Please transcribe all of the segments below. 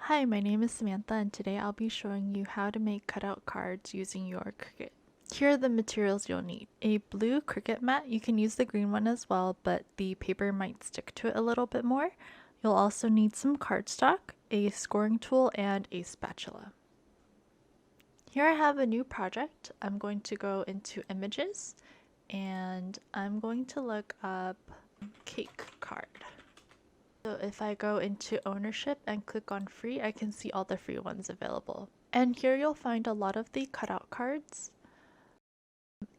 Hi, my name is Samantha and today I'll be showing you how to make cutout cards using your Cricut. Here are the materials you'll need. A blue Cricut mat, you can use the green one as well, but the paper might stick to it a little bit more. You'll also need some cardstock, a scoring tool, and a spatula. Here I have a new project. I'm going to go into images and I'm going to look up cake card. So if I go into ownership and click on free, I can see all the free ones available. And here you'll find a lot of the cutout cards.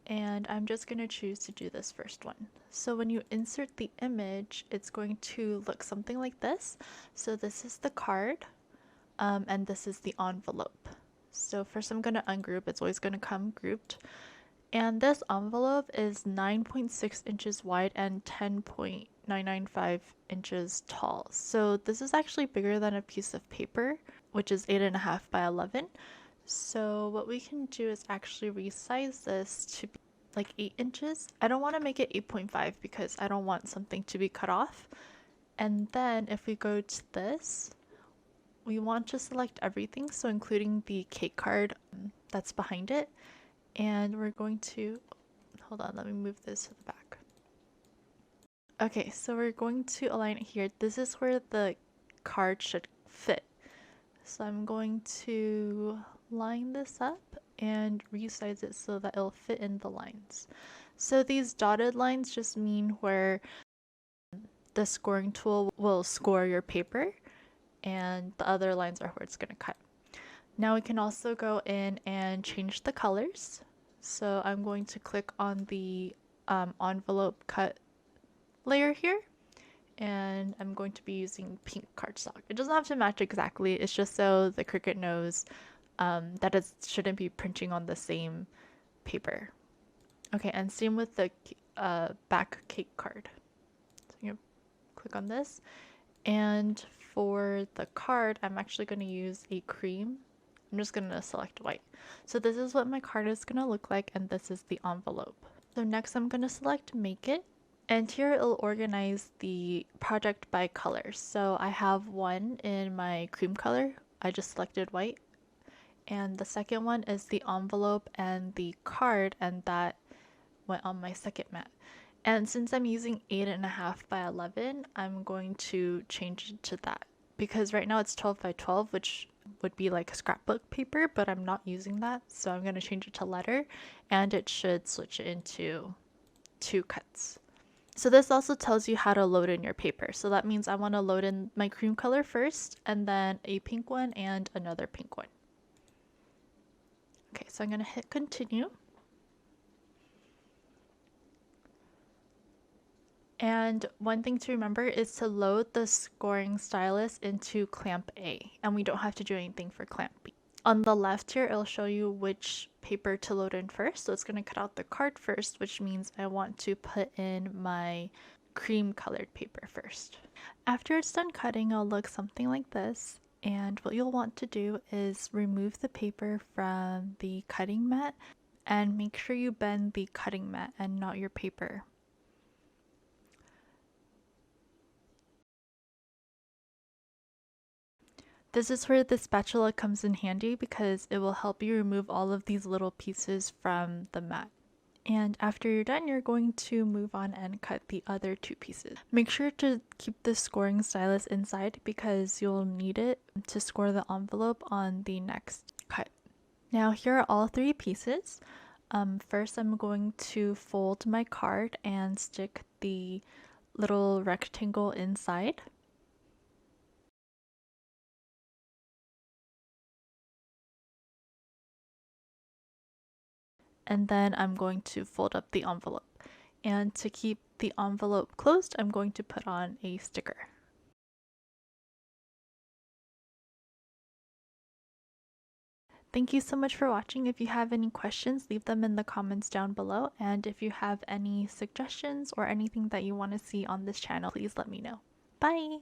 And I'm just going to choose to do this first one. So when you insert the image, it's going to look something like this. So this is the card, and this is the envelope. So first I'm going to ungroup. It's always going to come grouped. And this envelope is 9.6 inches wide and 10.995 inches tall. So this is actually bigger than a piece of paper, which is 8.5 by 11. So what we can do is actually resize this to be like 8 inches. I don't want to make it 8.5 because I don't want something to be cut off. And then if we go to this, we want to select everything, so including the cake card that's behind it. And we're going to, hold on, let me move this to the back. Okay, so we're going to align it here. This is where the card should fit. So I'm going to line this up and resize it so that it'll fit in the lines. So these dotted lines just mean where the scoring tool will score your paper, and the other lines are where it's going to cut. Now we can also go in and change the colors. So I'm going to click on the envelope cut layer here, and I'm going to be using pink cardstock. It doesn't have to match exactly, it's just so the Cricut knows that it shouldn't be printing on the same paper. Okay, and same with the back cake card. So I'm going to click on this, and for the card, I'm actually going to use a cream. I'm just going to select white. So this is what my card is going to look like, and this is the envelope. So next I'm going to select Make It, and here it'll organize the project by color. So I have one in my cream color. I just selected white. And the second one is the envelope and the card, and that went on my second mat. And since I'm using 8.5 by 11, I'm going to change it to that. Because right now it's 12 by 12, which would be like scrapbook paper, but I'm not using that. So I'm going to change it to letter, and it should switch it into 2 cuts. So this also tells you how to load in your paper. So that means I want to load in my cream color first, and then a pink one and another pink one. Okay, so I'm going to hit continue. And one thing to remember is to load the scoring stylus into clamp A, and we don't have to do anything for clamp B. On the left here, it'll show you which paper to load in first. So it's going to cut out the card first, which means I want to put in my cream colored paper first. After it's done cutting, it'll look something like this. And what you'll want to do is remove the paper from the cutting mat and make sure you bend the cutting mat and not your paper. This is where the spatula comes in handy because it will help you remove all of these little pieces from the mat. And after you're done, you're going to move on and cut the other 2 pieces. Make sure to keep the scoring stylus inside because you'll need it to score the envelope on the next cut. Now here are all 3 pieces. First, I'm going to fold my card and stick the little rectangle inside. And then I'm going to fold up the envelope. And to keep the envelope closed, I'm going to put on a sticker. Thank you so much for watching. If you have any questions, leave them in the comments down below. And if you have any suggestions or anything that you want to see on this channel, please let me know. Bye!